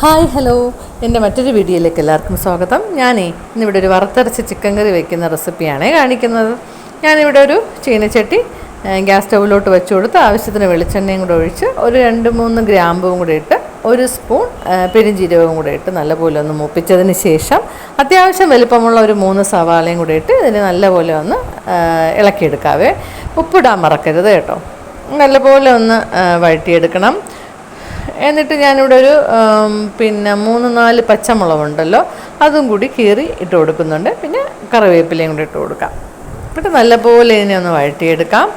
Hi hello, എൻ്റെ മറ്റൊരു വീഡിയോയിലേക്ക് എല്ലാവർക്കും സ്വാഗതം. ഇന്നിവിടെ ഒരു വറുത്തരച്ച ചിക്കൻ കറി വയ്ക്കുന്ന റെസിപ്പിയാണ് കാണിക്കുന്നത്. ഞാനിവിടെ ഒരു ചീനച്ചട്ടി ഗ്യാസ് സ്റ്റൗവിലോട്ട് വെച്ച് കൊടുത്ത് ആവശ്യത്തിന് വെളിച്ചെണ്ണയും കൂടെ ഒഴിച്ച് ഒരു 2-3 ഗ്രാമ്പും കൂടെ ഇട്ട് 1 സ്പൂൺ പെരുംജീരകവും കൂടെ ഇട്ട് നല്ലപോലെ ഒന്ന് മൂപ്പിച്ചതിന് ശേഷം അത്യാവശ്യം വലിപ്പമുള്ള ഒരു 3 സവാളയും കൂടെ ഇട്ട് ഇതിന് നല്ലപോലെ ഒന്ന് ഇളക്കിയെടുക്കാവേ. ഉപ്പിടാൻ മറക്കരുത് കേട്ടോ. നല്ലപോലെ ഒന്ന് വഴറ്റിയെടുക്കണം. എന്നിട്ട് ഞാനിവിടെ ഒരു 3-4 പച്ചമുളകുണ്ടല്ലോ, അതും കൂടി കീറി ഇട്ട് കൊടുക്കുന്നുണ്ട്. പിന്നെ കറിവേപ്പിലയും കൂടി ഇട്ട് കൊടുക്കാം. എന്നിട്ട് നല്ലപോലെ ഇതിനെ ഒന്ന് വഴറ്റിയെടുക്കാം.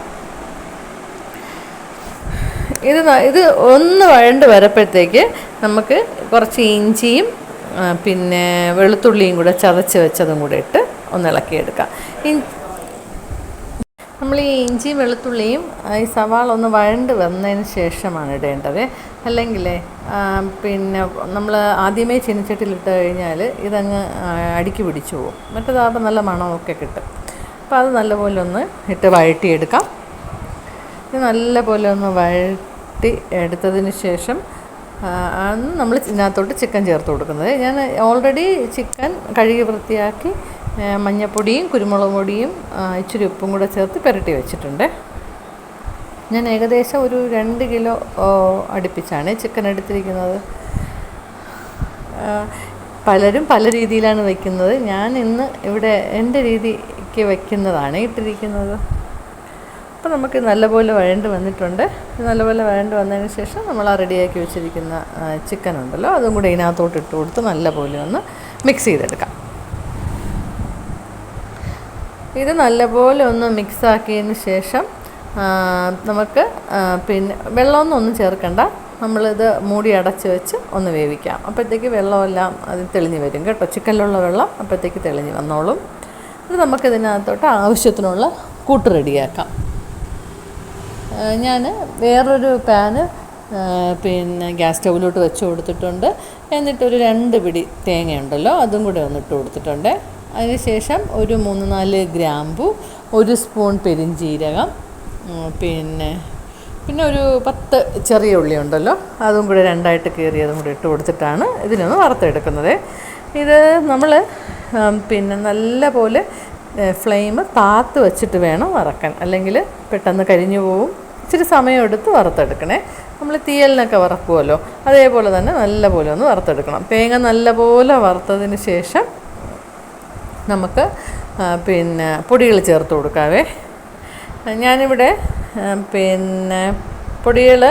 ഇത് ഒന്ന് വഴണ്ട് വരപ്പോഴത്തേക്ക് നമുക്ക് കുറച്ച് ഇഞ്ചിയും പിന്നെ വെളുത്തുള്ളിയും കൂടെ ചതച്ച് വെച്ചതും കൂടെ ഇട്ട് ഒന്ന് ഇളക്കിയെടുക്കാം. നമ്മൾ ഈ ഇഞ്ചിയും വെളുത്തുള്ളിയും ഈ സവാള ഒന്ന് വഴണ്ട് വന്നതിന് ശേഷമാണ് ഇടേണ്ടത്. അല്ലെങ്കിൽ പിന്നെ നമ്മൾ ആദ്യമേ ചീനച്ചട്ടിയിലിട്ട് കഴിഞ്ഞാൽ ഇതങ്ങ് അടുക്കി പിടിച്ചു പോകും. മറ്റേതാകുമ്പോൾ നല്ല മണമൊക്കെ കിട്ടും. അപ്പോൾ അത് നല്ലപോലെ ഒന്ന് ഇട്ട് വഴറ്റിയെടുക്കാം. ഇത് നല്ലപോലെ ഒന്ന് വഴറ്റി എടുത്തതിന് ശേഷം ആണ് നമ്മൾ ഇതിനകത്തോട്ട് ചിക്കൻ ചേർത്ത് കൊടുക്കുന്നത്. ഞാൻ ഓൾറെഡി ചിക്കൻ കഴുകി വൃത്തിയാക്കി മഞ്ഞൾപ്പൊടിയും കുരുമുളക് പൊടിയും ഇച്ചിരി ഉപ്പും കൂടെ ചേർത്ത് പുരട്ടി വെച്ചിട്ടുണ്ട്. ഞാൻ ഏകദേശം ഒരു 2 കിലോ അടുപ്പിച്ചാണ് ചിക്കൻ എടുത്തിരിക്കുന്നത്. പലരും പല രീതിയിലാണ് വയ്ക്കുന്നത്. ഞാൻ ഇന്ന് ഇവിടെ എൻ്റെ രീതിക്ക് വയ്ക്കുന്നതാണ് ഇട്ടിരിക്കുന്നത്. അപ്പോൾ നമുക്ക് നല്ലപോലെ വഴണ്ട് വന്നിട്ടുണ്ട്. നല്ലപോലെ വഴണ്ട് വന്നതിന് ശേഷം നമ്മൾ ആ റെഡിയാക്കി വെച്ചിരിക്കുന്ന ചിക്കൻ ഉണ്ടല്ലോ, അതും കൂടെ ഇതിനകത്തോട്ട് ഇട്ട് കൊടുത്ത് നല്ലപോലെ ഒന്ന് മിക്സ് ചെയ്തെടുക്കാം. ഇത് നല്ലപോലെ ഒന്ന് മിക്സാക്കിയതിന് ശേഷം നമുക്ക് പിന്നെ വെള്ളമൊന്നും ചേർക്കണ്ട. നമ്മളിത് മൂടി അടച്ച് വെച്ച് ഒന്ന് വേവിക്കാം. അപ്പോഴത്തേക്ക് വെള്ളമെല്ലാം അത് തെളിഞ്ഞ് വരും കേട്ടോ. ചിക്കനിലുള്ള വെള്ളം അപ്പോഴത്തേക്ക് തെളിഞ്ഞ് വന്നോളും. ഇത് നമുക്കിതിനകത്തോട്ട് ആവശ്യത്തിനുള്ള കൂട്ട് റെഡിയാക്കാം. ഞാൻ വേറൊരു പാന് പിന്നെ ഗ്യാസ് സ്റ്റൗവിലോട്ട് വെച്ച് കൊടുത്തിട്ടുണ്ട്. എന്നിട്ടൊരു 2 പിടി തേങ്ങയുണ്ടല്ലോ, അതും കൂടെ ഒന്നിട്ട് കൊടുത്തിട്ടുണ്ട്. അതിനുശേഷം ഒരു 3-4 ഗ്രാമ്പു, 1 സ്പൂൺ പെരുംജീരകം, പിന്നെ ഒരു 10 ചെറിയ ഉള്ളി ഉണ്ടല്ലോ, അതും കൂടെ 2ആയിട്ട് കീറിയതും കൂടി ഇട്ട് കൊടുത്തിട്ടാണ് ഇതിനൊന്ന് വറുത്തെടുക്കുന്നത്. ഇത് നമ്മൾ പിന്നെ നല്ല പോലെ ഫ്ലെയിം താത്ത് വെച്ചിട്ട് വേണം വറക്കാൻ, അല്ലെങ്കിൽ പെട്ടെന്ന് കരിഞ്ഞു പോവും. ഇച്ചിരി സമയമെടുത്ത് വറുത്തെടുക്കണേ. നമ്മൾ തീയലിനൊക്കെ വറക്കുമല്ലോ, അതേപോലെ തന്നെ നല്ലപോലെ ഒന്ന് വറുത്തെടുക്കണം. തേങ്ങ നല്ലപോലെ വറുത്തതിന് ശേഷം നമുക്ക് പിന്നെ പൊടികൾ ചേർത്ത് കൊടുക്കാവേ. ഞാനിവിടെ പിന്നെ പൊടികൾ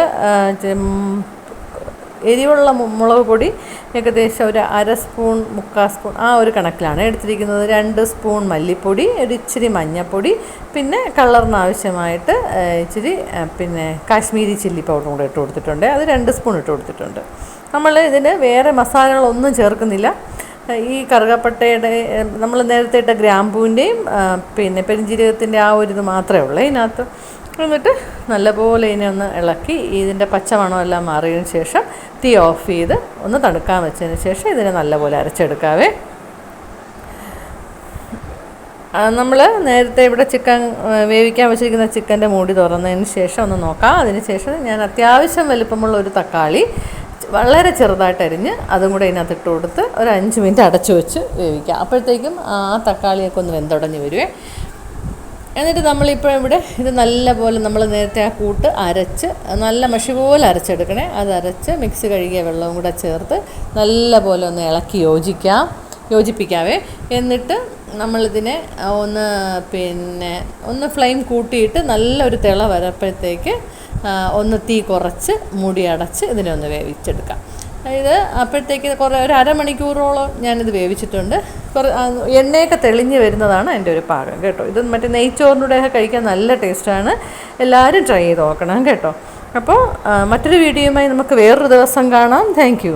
എരിവുള്ള മുളക് പൊടി ഏകദേശം ഒരു 1/2 സ്പൂൺ 3/4 സ്പൂൺ ആ ഒരു കണക്കിലാണ് എടുത്തിരിക്കുന്നത്. 2 സ്പൂൺ മല്ലിപ്പൊടി, ഒരു ഇച്ചിരി മഞ്ഞൾപ്പൊടി, പിന്നെ കളറിന് ആവശ്യമായിട്ട് ഇച്ചിരി പിന്നെ കാശ്മീരി ചില്ലി പൗഡറും കൂടെ ഇട്ട് കൊടുത്തിട്ടുണ്ട്. അത് 2 സ്പൂൺ ഇട്ട് കൊടുത്തിട്ടുണ്ട്. നമ്മൾ ഇതിന് വേറെ മസാലകളൊന്നും ചേർക്കുന്നില്ല. ഈ കറുകപ്പട്ടയുടെ നമ്മൾ നേരത്തെ ഇട്ട ഗ്രാമ്പൂവിൻ്റെയും പിന്നെ പെരുംജീരകത്തിൻ്റെ ആ ഒരു ഇത് മാത്രമേ ഉള്ളൂ ഇതിനകത്ത്. എന്നിട്ട് നല്ലപോലെ ഇതിനെ ഒന്ന് ഇളക്കി ഇതിൻ്റെ പച്ചമണമെല്ലാം മാറിയതിന് ശേഷം തീ ഓഫ് ചെയ്ത് ഒന്ന് തണുക്കാൻ വെച്ചതിന് ശേഷം ഇതിനെ നല്ലപോലെ അരച്ചെടുക്കാവേ. നമ്മൾ നേരത്തെ ഇവിടെ ചിക്കൻ വേവിക്കാൻ വെച്ചിരിക്കുന്ന ചിക്കൻ്റെ മൂടി തുറന്നതിന് ശേഷം ഒന്ന് നോക്കാം. അതിന് ശേഷം ഞാൻ അത്യാവശ്യം വലിപ്പമുള്ള ഒരു തക്കാളി വളരെ ചെറുതായിട്ട് അരിഞ്ഞ് അതും കൂടെ ഇതിനകത്ത് ഇട്ട് കൊടുത്ത് ഒരു 5 മിനിറ്റ് അടച്ചു വെച്ച് വേവിക്കാം. അപ്പോഴത്തേക്കും ആ തക്കാളിയൊക്കെ ഒന്ന് വെന്തുടഞ്ഞ് വരുവേ. എന്നിട്ട് നമ്മളിപ്പോൾ ഇവിടെ ഇത് നല്ലപോലെ നമ്മൾ നേരത്തെ ആ കൂട്ട് അരച്ച് നല്ല മഷി പോലെ അരച്ചെടുക്കണേ. അത് അരച്ച് മിക്സി കഴുകിയ വെള്ളവും കൂടെ ചേർത്ത് നല്ലപോലെ ഒന്ന് ഇളക്കി യോജിപ്പിക്കാവേ. എന്നിട്ട് നമ്മളിതിനെ ഒന്ന് ഫ്ലെയിം കൂട്ടിയിട്ട് നല്ലൊരു തിള വരപ്പോഴത്തേക്ക് ഒന്ന് തീ കുറച്ച് മൂടി അടച്ച് ഇതിനെ ഒന്ന് വേവിച്ചെടുക്കാം. ഇത് അപ്പോഴത്തേക്ക് ഒരു 1/2 മണിക്കൂറോളം ഞാനിത് വേവിച്ചിട്ടുണ്ട്. എണ്ണയൊക്കെ തെളിഞ്ഞ് വരുന്നതാണ് എൻ്റെ ഒരു പാകം കേട്ടോ. ഇത് മറ്റേ നെയ്ച്ചോറിനൂടെയൊക്കെ കഴിക്കാൻ നല്ല ടേസ്റ്റാണ്. എല്ലാവരും ട്രൈ ചെയ്ത് നോക്കണം കേട്ടോ. അപ്പോൾ മറ്റൊരു വീഡിയോയുമായി നമുക്ക് വേറൊരു ദിവസം കാണാം. Thank you.